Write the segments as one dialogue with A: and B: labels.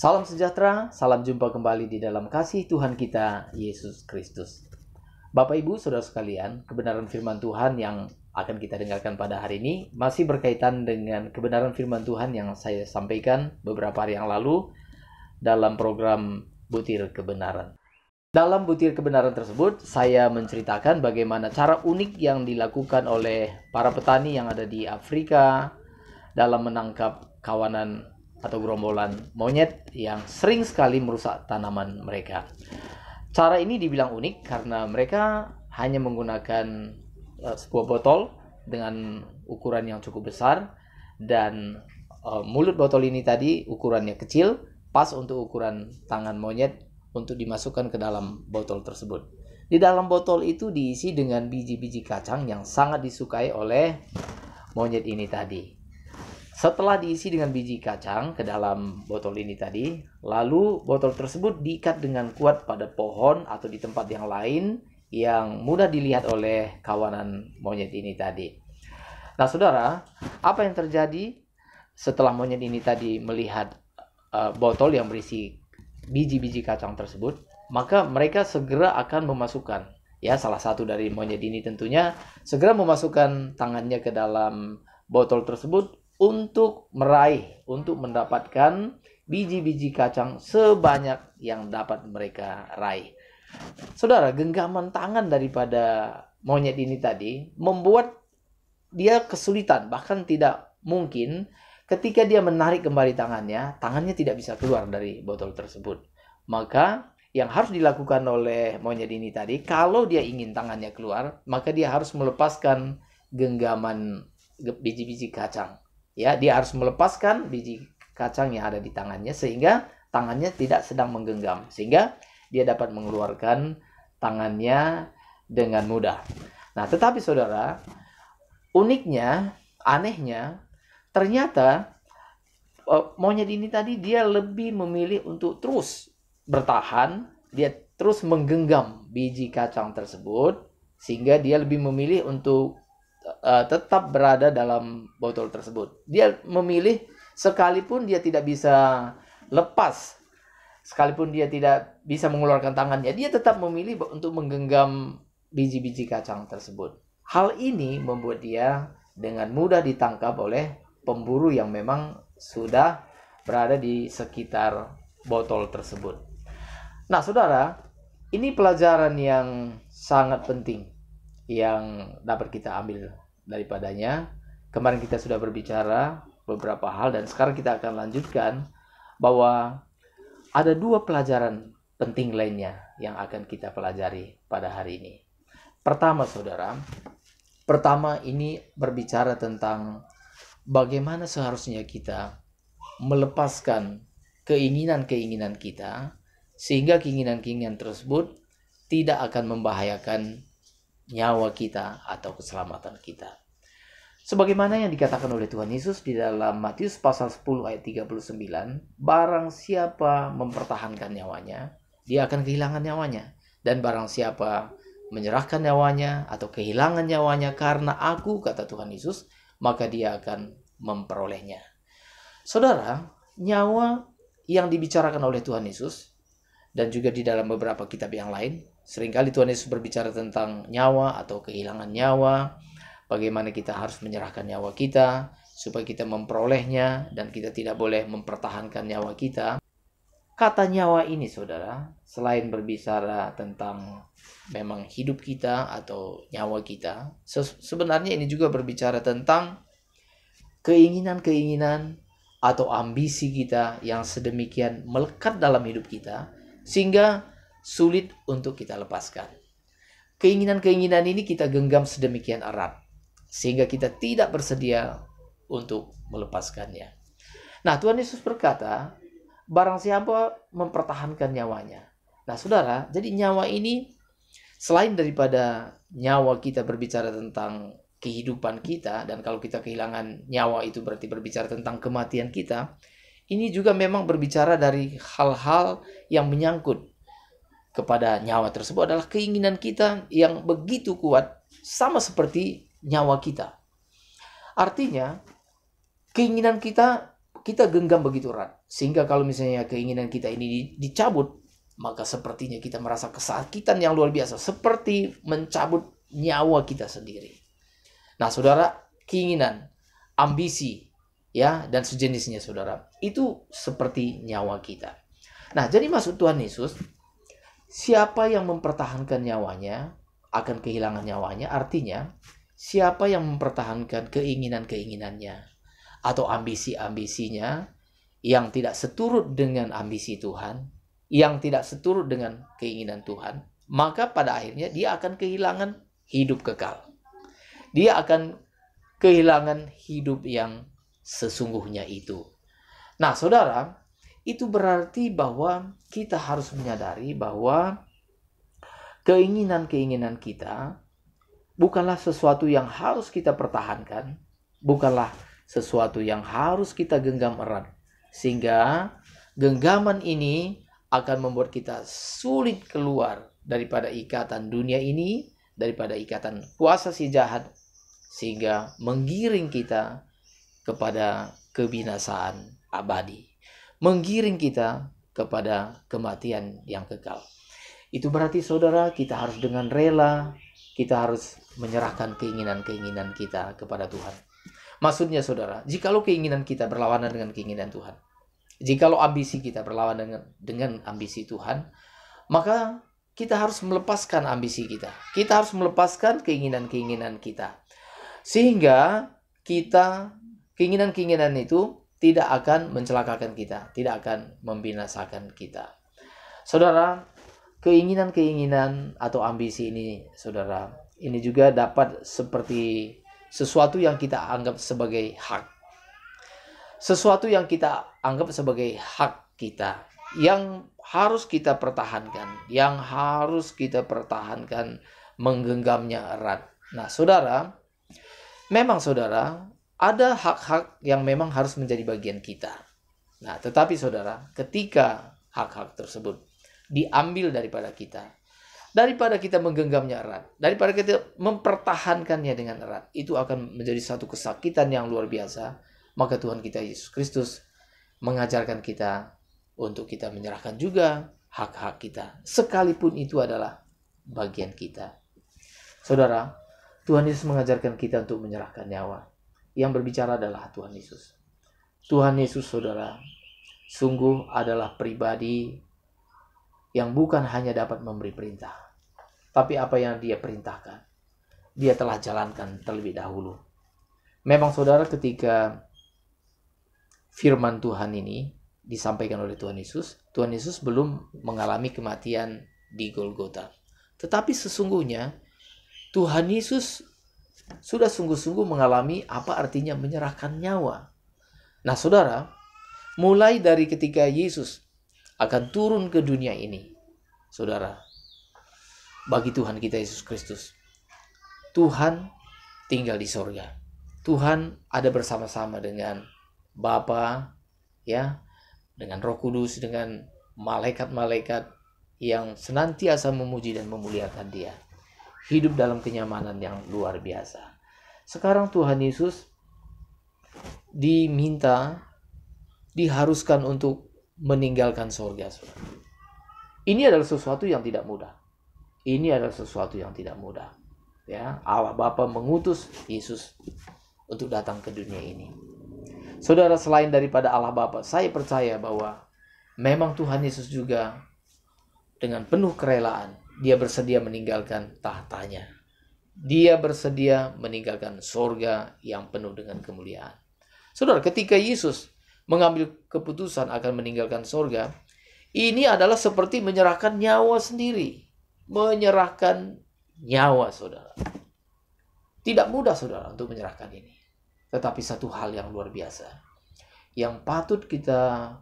A: Salam sejahtera, salam jumpa kembali di dalam kasih Tuhan kita, Yesus Kristus. Bapak Ibu, Saudara sekalian, kebenaran firman Tuhan yang akan kita dengarkan pada hari ini masih berkaitan dengan kebenaran firman Tuhan yang saya sampaikan beberapa hari yang lalu dalam program Butir Kebenaran. Dalam butir kebenaran tersebut, saya menceritakan bagaimana cara unik yang dilakukan oleh para petani yang ada di Afrika dalam menangkap kawanan atau gerombolan monyet yang sering sekali merusak tanaman mereka. Cara ini dibilang unik karena mereka hanya menggunakan sebuah botol dengan ukuran yang cukup besar dan mulut botol ini tadi ukurannya kecil, pas untuk ukuran tangan monyet untuk dimasukkan ke dalam botol tersebut. Di dalam botol itu diisi dengan biji-biji kacang yang sangat disukai oleh monyet ini tadi. Setelah diisi dengan biji kacang ke dalam botol ini tadi, lalu botol tersebut diikat dengan kuat pada pohon atau di tempat yang lain yang mudah dilihat oleh kawanan monyet ini tadi. Nah, saudara, apa yang terjadi setelah monyet ini tadi melihat botol yang berisi biji-biji kacang tersebut? Maka mereka segera akan memasukkan, salah satu dari monyet ini tentunya segera memasukkan tangannya ke dalam botol tersebut untuk meraih, untuk mendapatkan biji-biji kacang sebanyak yang dapat mereka raih. Saudara, genggaman tangan daripada monyet ini tadi membuat dia kesulitan, bahkan tidak mungkin ketika dia menarik kembali tangannya tidak bisa keluar dari botol tersebut. Maka yang harus dilakukan oleh monyet ini tadi, kalau dia ingin tangannya keluar, maka dia harus melepaskan genggaman biji-biji kacang. Dia harus melepaskan biji kacang yang ada di tangannya sehingga tangannya tidak sedang menggenggam, sehingga dia dapat mengeluarkan tangannya dengan mudah. Nah, tetapi saudara, uniknya, anehnya, ternyata monyet ini tadi dia lebih memilih untuk terus bertahan, dia terus menggenggam biji kacang tersebut, sehingga dia lebih memilih untuk tetap berada dalam botol tersebut. Dia memilih sekalipun dia tidak bisa lepas, sekalipun dia tidak bisa mengeluarkan tangannya, dia tetap memilih untuk menggenggam biji-biji kacang tersebut. Hal ini membuat dia dengan mudah ditangkap oleh pemburu yang memang sudah berada di sekitar botol tersebut. Nah, saudara, ini pelajaran yang sangat penting yang dapat kita ambil daripadanya. Kemarin kita sudah berbicara beberapa hal dan sekarang kita akan lanjutkan bahwa ada dua pelajaran penting lainnya yang akan kita pelajari pada hari ini. Pertama, saudara, ini berbicara tentang bagaimana seharusnya kita melepaskan keinginan-keinginan kita sehingga keinginan-keinginan tersebut tidak akan membahayakan nyawa kita atau keselamatan kita. Sebagaimana yang dikatakan oleh Tuhan Yesus di dalam Matius pasal 10 ayat 39, barang siapa mempertahankan nyawanya, dia akan kehilangan nyawanya. Dan barang siapa menyerahkan nyawanya atau kehilangan nyawanya karena aku, kata Tuhan Yesus, maka dia akan memperolehnya. Saudara, nyawa yang dibicarakan oleh Tuhan Yesus dan juga di dalam beberapa kitab yang lain, seringkali Tuhan Yesus berbicara tentang nyawa atau kehilangan nyawa, bagaimana kita harus menyerahkan nyawa kita supaya kita memperolehnya dan kita tidak boleh mempertahankan nyawa kita. Kata nyawa ini, saudara, selain berbicara tentang memang hidup kita atau nyawa kita, sebenarnya ini juga berbicara tentang keinginan-keinginan atau ambisi kita yang sedemikian melekat dalam hidup kita sehingga sulit untuk kita lepaskan. Keinginan-keinginan ini kita genggam sedemikian erat sehingga kita tidak bersedia untuk melepaskannya. Nah, Tuhan Yesus berkata, barang siapa mempertahankan nyawanya. Nah, saudara, jadi nyawa ini selain daripada nyawa kita berbicara tentang kehidupan kita, dan kalau kita kehilangan nyawa itu berarti berbicara tentang kematian kita, ini juga memang berbicara dari hal-hal yang menyangkut kepada nyawa tersebut adalah keinginan kita yang begitu kuat, sama seperti nyawa kita. Artinya, keinginan kita kita genggam begitu erat. Sehingga kalau misalnya keinginan kita ini dicabut, maka sepertinya kita merasa kesakitan yang luar biasa. Seperti mencabut nyawa kita sendiri. Nah saudara, keinginan, ambisi, ya, dan sejenisnya saudara, itu seperti nyawa kita. Nah jadi maksud Tuhan Yesus, siapa yang mempertahankan nyawanya akan kehilangan nyawanya. Artinya siapa yang mempertahankan keinginan-keinginannya atau ambisi-ambisinya yang tidak seturut dengan ambisi Tuhan, yang tidak seturut dengan keinginan Tuhan, maka pada akhirnya dia akan kehilangan hidup kekal. Dia akan kehilangan hidup yang sesungguhnya itu. Nah saudara, itu berarti bahwa kita harus menyadari bahwa keinginan-keinginan kita bukanlah sesuatu yang harus kita pertahankan, bukanlah sesuatu yang harus kita genggam erat. Sehingga genggaman ini akan membuat kita sulit keluar daripada ikatan dunia ini, daripada ikatan kuasa si jahat, sehingga menggiring kita kepada kebinasaan abadi, menggiring kita kepada kematian yang kekal. Itu berarti saudara, kita harus dengan rela, kita harus menyerahkan keinginan-keinginan kita kepada Tuhan. Maksudnya saudara, jikalau keinginan kita berlawanan dengan keinginan Tuhan, jikalau ambisi kita berlawanan dengan ambisi Tuhan, maka kita harus melepaskan ambisi kita. Kita harus melepaskan keinginan-keinginan kita. Sehingga keinginan-keinginan itu tidak akan mencelakakan kita, tidak akan membinasakan kita. Saudara, keinginan-keinginan atau ambisi ini, saudara, ini juga dapat seperti sesuatu yang kita anggap sebagai hak. Sesuatu yang kita anggap sebagai hak kita, yang harus kita pertahankan, menggenggamnya erat. Nah, saudara, memang saudara, ada hak-hak yang memang harus menjadi bagian kita. Nah, tetapi saudara, ketika hak-hak tersebut diambil daripada kita menggenggamnya erat, daripada kita mempertahankannya dengan erat, itu akan menjadi satu kesakitan yang luar biasa. Maka Tuhan kita Yesus Kristus mengajarkan kita untuk kita menyerahkan juga hak-hak kita, sekalipun itu adalah bagian kita. Saudara, Tuhan Yesus mengajarkan kita untuk menyerahkan nyawa. Yang berbicara adalah Tuhan Yesus. Tuhan Yesus, saudara, sungguh adalah pribadi yang bukan hanya dapat memberi perintah, tapi apa yang dia perintahkan, dia telah jalankan terlebih dahulu. Memang saudara, ketika firman Tuhan ini disampaikan oleh Tuhan Yesus belum mengalami kematian di Golgota. Tetapi sesungguhnya Tuhan Yesus sudah sungguh-sungguh mengalami apa artinya menyerahkan nyawa. Nah saudara, mulai dari ketika Yesus akan turun ke dunia ini, saudara, bagi Tuhan kita Yesus Kristus, Tuhan tinggal di sorga. Tuhan ada bersama-sama dengan Bapa, ya, dengan Roh Kudus, dengan malaikat-malaikat yang senantiasa memuji dan memuliakan Dia. Hidup dalam kenyamanan yang luar biasa. Sekarang Tuhan Yesus diharuskan untuk meninggalkan sorga. Ini adalah sesuatu yang tidak mudah. Ya, Allah Bapa mengutus Yesus untuk datang ke dunia ini. Saudara, selain daripada Allah Bapa, saya percaya bahwa memang Tuhan Yesus juga dengan penuh kerelaan, dia bersedia meninggalkan tahtanya. Dia bersedia meninggalkan sorga yang penuh dengan kemuliaan. Saudara, ketika Yesus mengambil keputusan akan meninggalkan sorga, ini adalah seperti menyerahkan nyawa sendiri. Menyerahkan nyawa, saudara. Tidak mudah, saudara, untuk menyerahkan ini. Tetapi satu hal yang luar biasa, yang patut kita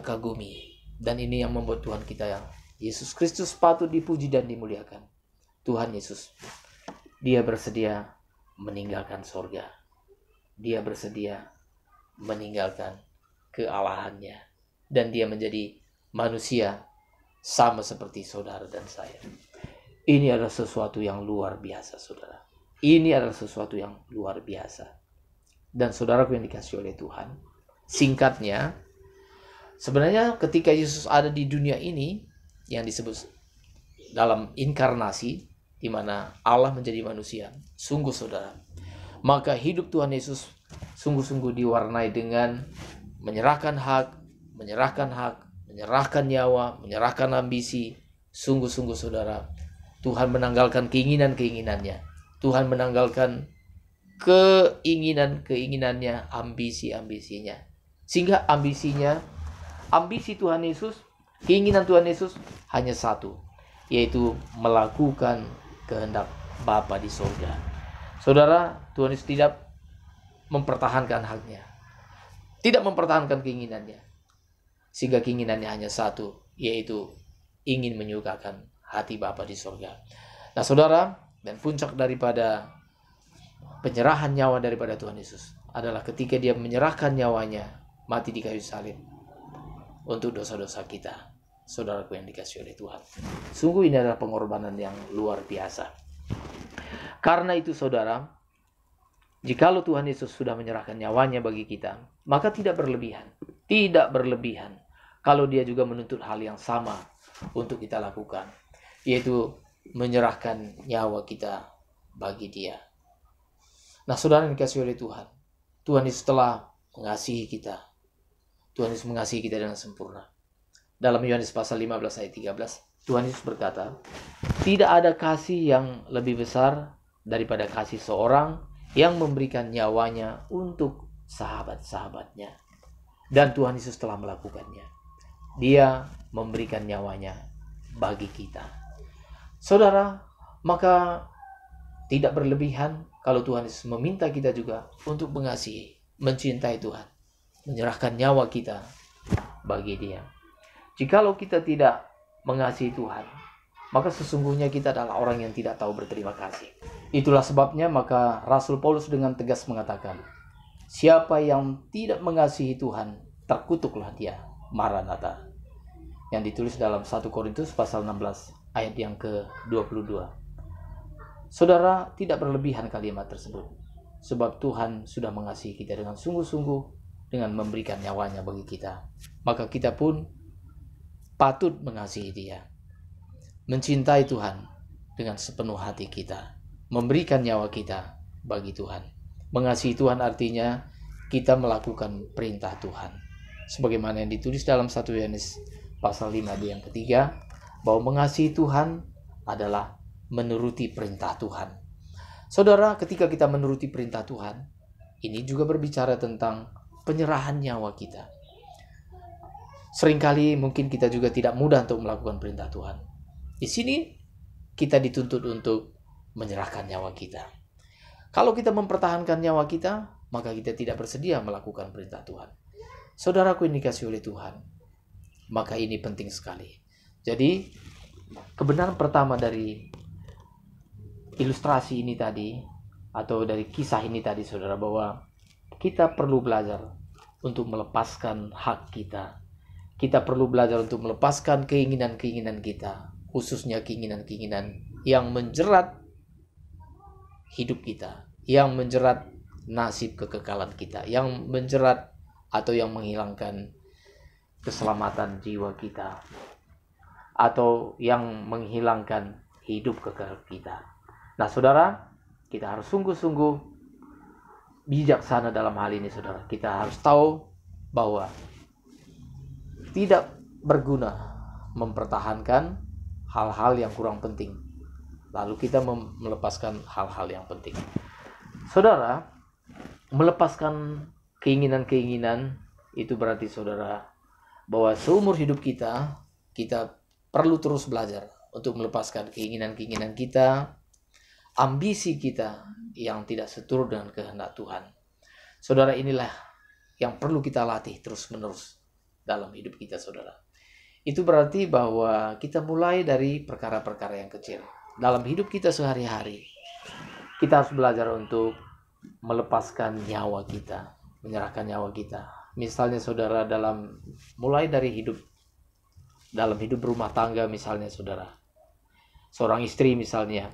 A: kagumi, dan ini yang membuat Tuhan kita yang Yesus Kristus patut dipuji dan dimuliakan. Tuhan Yesus, dia bersedia meninggalkan sorga. Dia bersedia meninggalkan kealahannya, dan dia menjadi manusia sama seperti saudara dan saya. Ini adalah sesuatu yang luar biasa, saudara. Ini adalah sesuatu yang luar biasa. dan saudaraku yang dikasihi oleh Tuhan, singkatnya, sebenarnya ketika Yesus ada di dunia ini, yang disebut dalam inkarnasi, di mana Allah menjadi manusia, sungguh saudara, maka hidup Tuhan Yesus sungguh-sungguh diwarnai dengan menyerahkan hak, menyerahkan nyawa, menyerahkan ambisi. Sungguh-sungguh saudara, Tuhan menanggalkan keinginan-keinginannya, Tuhan menanggalkan keinginannya, ambisi-ambisinya. Sehingga ambisi Tuhan Yesus, keinginan Tuhan Yesus hanya satu, yaitu melakukan kehendak Bapa di surga. Saudara, Tuhan Yesus tidak mempertahankan haknya, tidak mempertahankan keinginannya, sehingga keinginannya hanya satu, yaitu ingin menyukakan hati Bapa di surga. Nah saudara, dan puncak daripada penyerahan nyawa daripada Tuhan Yesus adalah ketika dia menyerahkan nyawanya mati di kayu salib untuk dosa-dosa kita. Saudaraku yang dikasihi oleh Tuhan, sungguh ini adalah pengorbanan yang luar biasa. Karena itu saudara, jikalau Tuhan Yesus sudah menyerahkan nyawanya bagi kita, maka tidak berlebihan kalau dia juga menuntut hal yang sama untuk kita lakukan, yaitu menyerahkan nyawa kita bagi dia. Nah saudara yang dikasihi oleh Tuhan, Tuhan Yesus telah mengasihi kita. Tuhan Yesus mengasihi kita dengan sempurna. Dalam Yohanes pasal 15 ayat 13, Tuhan Yesus berkata, tidak ada kasih yang lebih besar daripada kasih seorang yang memberikan nyawanya untuk sahabat-sahabatnya. Dan Tuhan Yesus telah melakukannya. Dia memberikan nyawanya bagi kita. Saudara, maka tidak berlebihan kalau Tuhan Yesus meminta kita juga untuk mengasihi, mencintai Tuhan, menyerahkan nyawa kita bagi Dia. Jikalau kita tidak mengasihi Tuhan, maka sesungguhnya kita adalah orang yang tidak tahu berterima kasih. Itulah sebabnya maka Rasul Paulus dengan tegas mengatakan, siapa yang tidak mengasihi Tuhan, terkutuklah dia. Maranatha. Yang ditulis dalam 1 Korintus pasal 16 ayat yang ke-22. Saudara, tidak berlebihan kalimat tersebut. Sebab Tuhan sudah mengasihi kita dengan sungguh-sungguh dengan memberikan nyawanya bagi kita. Maka kita pun patut mengasihi Dia. Mencintai Tuhan dengan sepenuh hati kita. Memberikan nyawa kita bagi Tuhan. Mengasihi Tuhan artinya kita melakukan perintah Tuhan. Sebagaimana yang ditulis dalam 1 Yohanes pasal 5 ayat yang ketiga, bahwa mengasihi Tuhan adalah menuruti perintah Tuhan. Saudara, ketika kita menuruti perintah Tuhan, ini juga berbicara tentang penyerahan nyawa kita. Seringkali mungkin kita juga tidak mudah untuk melakukan perintah Tuhan. Di sini kita dituntut untuk menyerahkan nyawa kita. Kalau kita mempertahankan nyawa kita, maka kita tidak bersedia melakukan perintah Tuhan. Saudaraku yang dikasihi oleh Tuhan, maka ini penting sekali. Jadi, kebenaran pertama dari ilustrasi ini tadi, atau dari kisah ini tadi, saudara, bahwa kita perlu belajar untuk melepaskan hak kita. Kita perlu belajar untuk melepaskan keinginan-keinginan kita, khususnya keinginan-keinginan yang menjerat hidup kita, yang menjerat nasib kekekalan kita, yang menjerat atau yang menghilangkan keselamatan jiwa kita, atau yang menghilangkan hidup kekal kita. Nah saudara, kita harus sungguh-sungguh bijaksana dalam hal ini, saudara. Kita harus tahu bahwa tidak berguna mempertahankan hal-hal yang kurang penting, lalu kita melepaskan hal-hal yang penting. Saudara, melepaskan keinginan-keinginan itu berarti, saudara, bahwa seumur hidup kita perlu terus belajar untuk melepaskan keinginan-keinginan kita, ambisi kita yang tidak seturut dengan kehendak Tuhan. Saudara, inilah yang perlu kita latih terus-menerus dalam hidup kita, saudara. Itu berarti bahwa kita mulai dari perkara-perkara yang kecil. Dalam hidup kita sehari-hari, kita harus belajar untuk melepaskan nyawa kita, menyerahkan nyawa kita. Misalnya saudara, mulai dari dalam hidup rumah tangga misalnya, saudara. Seorang istri misalnya,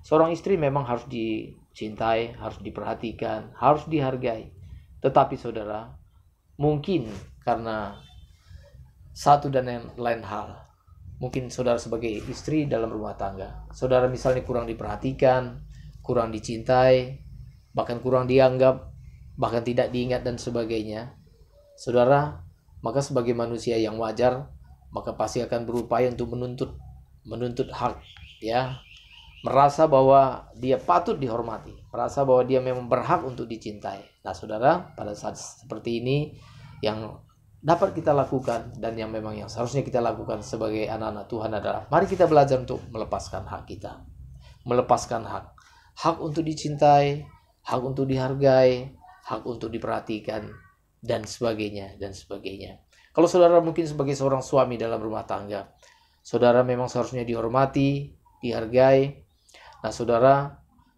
A: Seorang istri memang harus dicintai, harus diperhatikan, harus dihargai. Tetapi saudara, mungkin karena satu dan lain hal, mungkin saudara sebagai istri dalam rumah tangga, saudara misalnya kurang diperhatikan, kurang dicintai, bahkan kurang dianggap, bahkan tidak diingat dan sebagainya. Saudara, maka sebagai manusia yang wajar, maka pasti akan berupaya untuk menuntut hak, ya, merasa bahwa dia patut dihormati, merasa bahwa dia memang berhak untuk dicintai. Nah saudara, pada saat seperti ini yang dapat kita lakukan dan yang memang yang seharusnya kita lakukan sebagai anak-anak Tuhan adalah mari kita belajar untuk melepaskan hak kita. Melepaskan hak untuk dicintai, hak untuk dihargai, hak untuk diperhatikan, dan sebagainya, dan sebagainya. Kalau saudara mungkin sebagai seorang suami dalam rumah tangga, saudara memang seharusnya dihormati, dihargai. Nah saudara,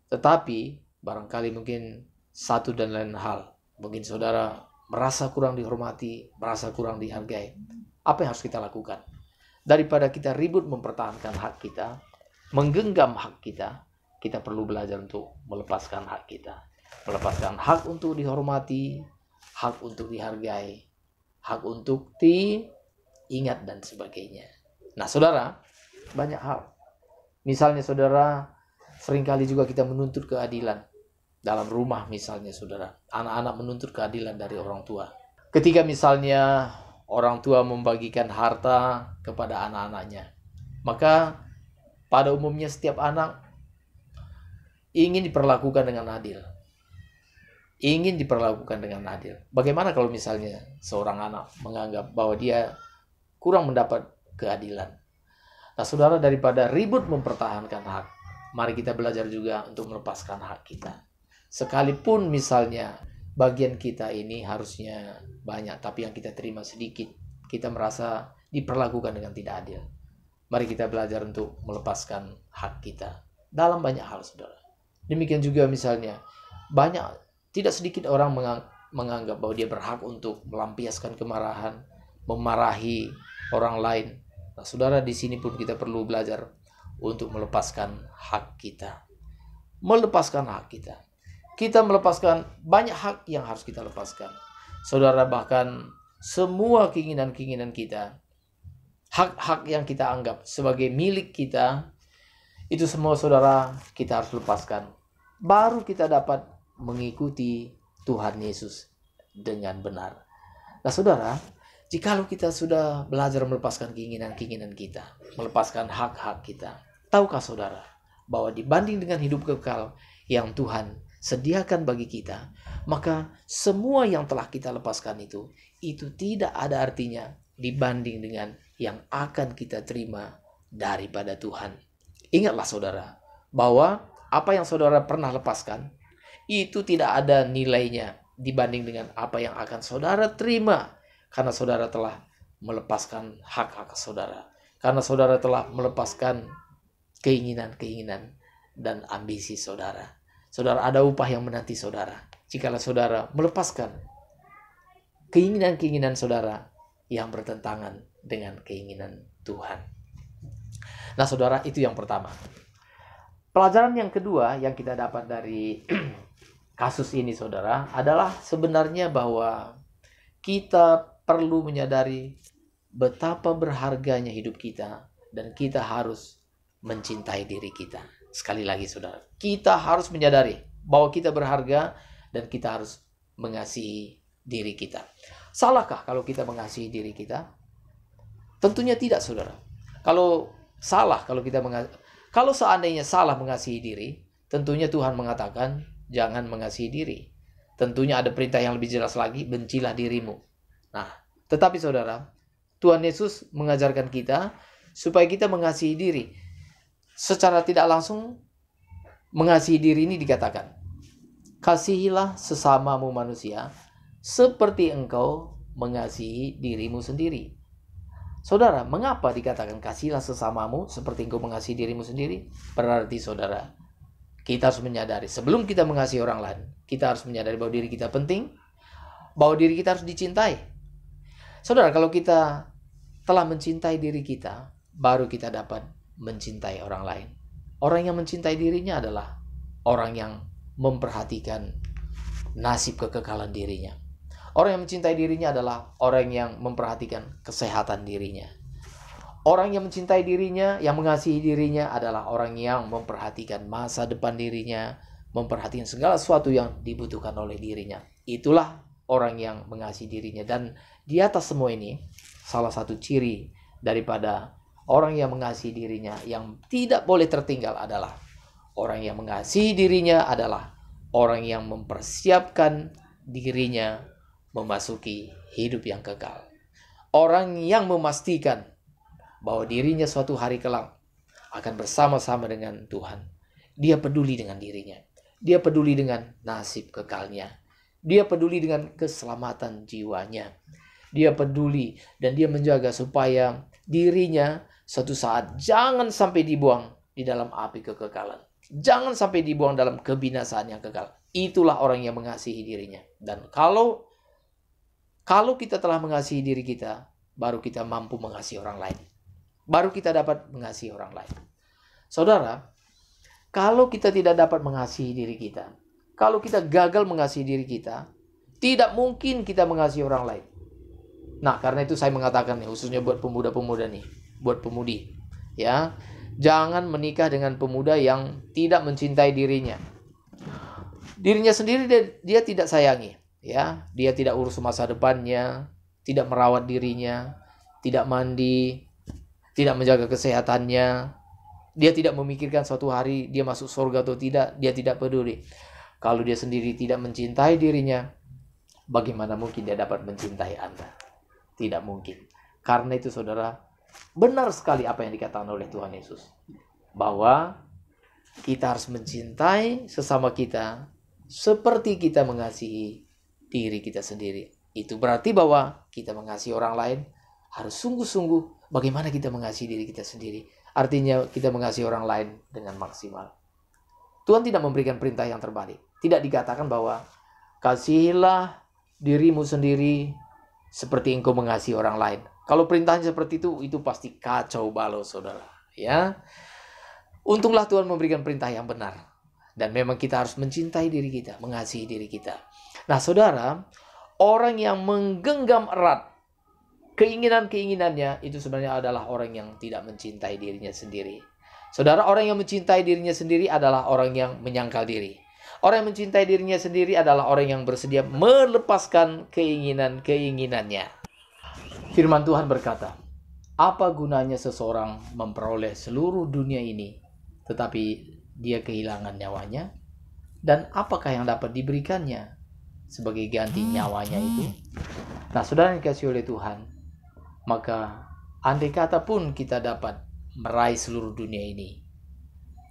A: tetapi barangkali mungkin satu dan lain hal, mungkin saudara merasa kurang dihormati, merasa kurang dihargai. Apa yang harus kita lakukan? Daripada kita ribut mempertahankan hak kita, menggenggam hak kita, kita perlu belajar untuk melepaskan hak kita. Melepaskan hak untuk dihormati, hak untuk dihargai, hak untuk diingat dan sebagainya. Nah saudara, banyak hal. Misalnya saudara, seringkali juga kita menuntut keadilan. Dalam rumah misalnya saudara, anak-anak menuntut keadilan dari orang tua. Ketika misalnya orang tua membagikan harta kepada anak-anaknya, maka pada umumnya setiap anak ingin diperlakukan dengan adil. Ingin diperlakukan dengan adil. Bagaimana kalau misalnya seorang anak menganggap bahwa dia kurang mendapat keadilan? Nah saudara, daripada ribut mempertahankan hak, mari kita belajar juga untuk melepaskan hak kita. Sekalipun misalnya bagian kita ini harusnya banyak, tapi yang kita terima sedikit, kita merasa diperlakukan dengan tidak adil. Mari kita belajar untuk melepaskan hak kita dalam banyak hal saudara. Demikian juga misalnya tidak sedikit orang menganggap bahwa dia berhak untuk melampiaskan kemarahan, memarahi orang lain. Nah, saudara, di sini pun kita perlu belajar untuk melepaskan hak kita. Melepaskan hak kita. Kita melepaskan banyak hak yang harus kita lepaskan. Saudara, bahkan semua keinginan-keinginan kita, hak-hak yang kita anggap sebagai milik kita, itu semua saudara kita harus lepaskan. Baru kita dapat mengikuti Tuhan Yesus dengan benar. Nah saudara, jikalau kita sudah belajar melepaskan keinginan-keinginan kita, melepaskan hak-hak kita, tahukah saudara bahwa dibanding dengan hidup kekal yang Tuhan sediakan bagi kita, maka semua yang telah kita lepaskan itu tidak ada artinya dibanding dengan yang akan kita terima daripada Tuhan. Ingatlah saudara, bahwa apa yang saudara pernah lepaskan itu tidak ada nilainya dibanding dengan apa yang akan saudara terima, karena saudara telah melepaskan hak-hak saudara, karena saudara telah melepaskan keinginan-keinginan dan ambisi saudara. Saudara, ada upah yang menanti saudara jikalau saudara melepaskan keinginan-keinginan saudara yang bertentangan dengan keinginan Tuhan. Nah saudara, itu yang pertama. Pelajaran yang kedua yang kita dapat dari kasus ini saudara adalah sebenarnya bahwa kita perlu menyadari betapa berharganya hidup kita dan kita harus mencintai diri kita. Sekali lagi saudara, kita harus menyadari bahwa kita berharga dan kita harus mengasihi diri kita. Salahkah kalau kita mengasihi diri kita? Tentunya tidak saudara. Kalau seandainya salah mengasihi diri, tentunya Tuhan mengatakan jangan mengasihi diri. Tentunya ada perintah yang lebih jelas lagi, bencilah dirimu. Nah, tetapi saudara, Tuhan Yesus mengajarkan kita supaya kita mengasihi diri. Secara tidak langsung, mengasihi diri ini dikatakan, kasihilah sesamamu manusia seperti engkau mengasihi dirimu sendiri. Saudara, mengapa dikatakan kasihilah sesamamu seperti engkau mengasihi dirimu sendiri? Berarti saudara, kita harus menyadari sebelum kita mengasihi orang lain, kita harus menyadari bahwa diri kita penting, bahwa diri kita harus dicintai. Saudara, kalau kita telah mencintai diri kita, baru kita dapat mencintai orang lain. Orang yang mencintai dirinya adalah orang yang memperhatikan nasib kekekalan dirinya. Orang yang mencintai dirinya adalah orang yang memperhatikan kesehatan dirinya. Orang yang mencintai dirinya, yang mengasihi dirinya adalah orang yang memperhatikan masa depan dirinya, memperhatikan segala sesuatu yang dibutuhkan oleh dirinya. Itulah orang yang mengasihi dirinya. Dan di atas semua ini, salah satu ciri daripada orang yang mengasihi dirinya yang tidak boleh tertinggal adalah orang yang mengasihi dirinya adalah orang yang mempersiapkan dirinya memasuki hidup yang kekal. Orang yang memastikan bahwa dirinya suatu hari kelak akan bersama-sama dengan Tuhan. Dia peduli dengan dirinya. Dia peduli dengan nasib kekalnya. Dia peduli dengan keselamatan jiwanya. Dia peduli dan dia menjaga supaya dirinya suatu saat jangan sampai dibuang di dalam api kekekalan. Jangan sampai dibuang dalam kebinasaan yang kekal. Itulah orang yang mengasihi dirinya. Dan kalau kita telah mengasihi diri kita, baru kita mampu mengasihi orang lain. Baru kita dapat mengasihi orang lain. Saudara, kalau kita tidak dapat mengasihi diri kita, kalau kita gagal mengasihi diri kita, tidak mungkin kita mengasihi orang lain. Nah, karena itu saya mengatakan nih, khususnya buat pemuda-pemuda nih, buat pemudi, ya, jangan menikah dengan pemuda yang tidak mencintai dirinya. Dirinya sendiri dia tidak sayangi, ya, dia tidak urus masa depannya, tidak merawat dirinya, tidak mandi, tidak menjaga kesehatannya, dia tidak memikirkan suatu hari dia masuk surga atau tidak, dia tidak peduli. Kalau dia sendiri tidak mencintai dirinya, bagaimana mungkin dia dapat mencintai Anda? Tidak mungkin. Karena itu saudara, benar sekali apa yang dikatakan oleh Tuhan Yesus. Bahwa kita harus mencintai sesama kita seperti kita mengasihi diri kita sendiri. Itu berarti bahwa kita mengasihi orang lain harus sungguh-sungguh bagaimana kita mengasihi diri kita sendiri. Artinya kita mengasihi orang lain dengan maksimal. Tuhan tidak memberikan perintah yang terbalik. Tidak dikatakan bahwa kasihilah dirimu sendiri seperti engkau mengasihi orang lain. Kalau perintahnya seperti itu pasti kacau balau saudara. Ya, untunglah Tuhan memberikan perintah yang benar. Dan memang kita harus mencintai diri kita, mengasihi diri kita. Nah saudara, orang yang menggenggam erat keinginan-keinginannya itu sebenarnya adalah orang yang tidak mencintai dirinya sendiri. Saudara, orang yang mencintai dirinya sendiri adalah orang yang menyangkal diri. Orang yang mencintai dirinya sendiri adalah orang yang bersedia melepaskan keinginan-keinginannya. Firman Tuhan berkata, apa gunanya seseorang memperoleh seluruh dunia ini, tetapi dia kehilangan nyawanya? Dan apakah yang dapat diberikannya sebagai ganti nyawanya itu? Nah, saudara yang dikasihi oleh Tuhan, maka andai kata pun kita dapat meraih seluruh dunia ini,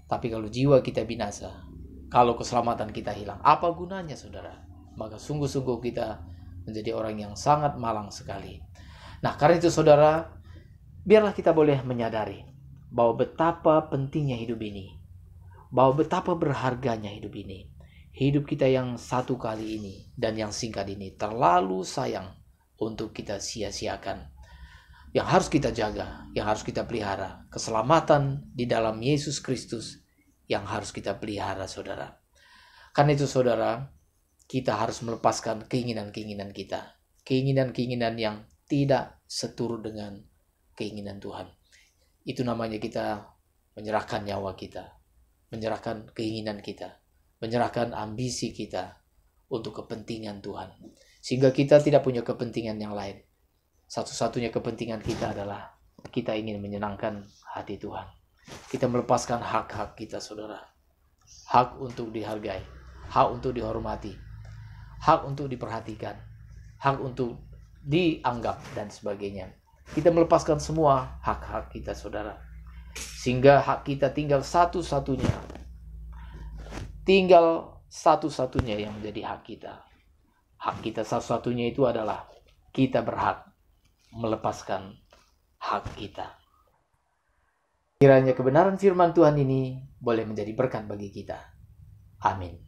A: tapi kalau jiwa kita binasa, kalau keselamatan kita hilang, apa gunanya saudara? Maka sungguh-sungguh kita menjadi orang yang sangat malang sekali. Nah, karena itu saudara, biarlah kita boleh menyadari bahwa betapa pentingnya hidup ini, bahwa betapa berharganya hidup ini. Hidup kita yang satu kali ini dan yang singkat ini terlalu sayang untuk kita sia-siakan. Yang harus kita jaga, yang harus kita pelihara, keselamatan di dalam Yesus Kristus yang harus kita pelihara saudara. Karena itu saudara, kita harus melepaskan keinginan-keinginan kita. Keinginan-keinginan yang tidak seturut dengan keinginan Tuhan. Itu namanya kita menyerahkan nyawa kita, menyerahkan keinginan kita, menyerahkan ambisi kita untuk kepentingan Tuhan. Sehingga kita tidak punya kepentingan yang lain. Satu-satunya kepentingan kita adalah kita ingin menyenangkan hati Tuhan. Kita melepaskan hak-hak kita saudara. Hak untuk dihargai, hak untuk dihormati, hak untuk diperhatikan, hak untuk dianggap dan sebagainya. Kita melepaskan semua hak-hak kita saudara. Sehingga hak kita tinggal satu-satunya. Tinggal satu-satunya yang menjadi hak kita. Hak kita satu-satunya itu adalah kita berhak melepaskan hak kita. Kiranya kebenaran firman Tuhan ini boleh menjadi berkat bagi kita. Amin.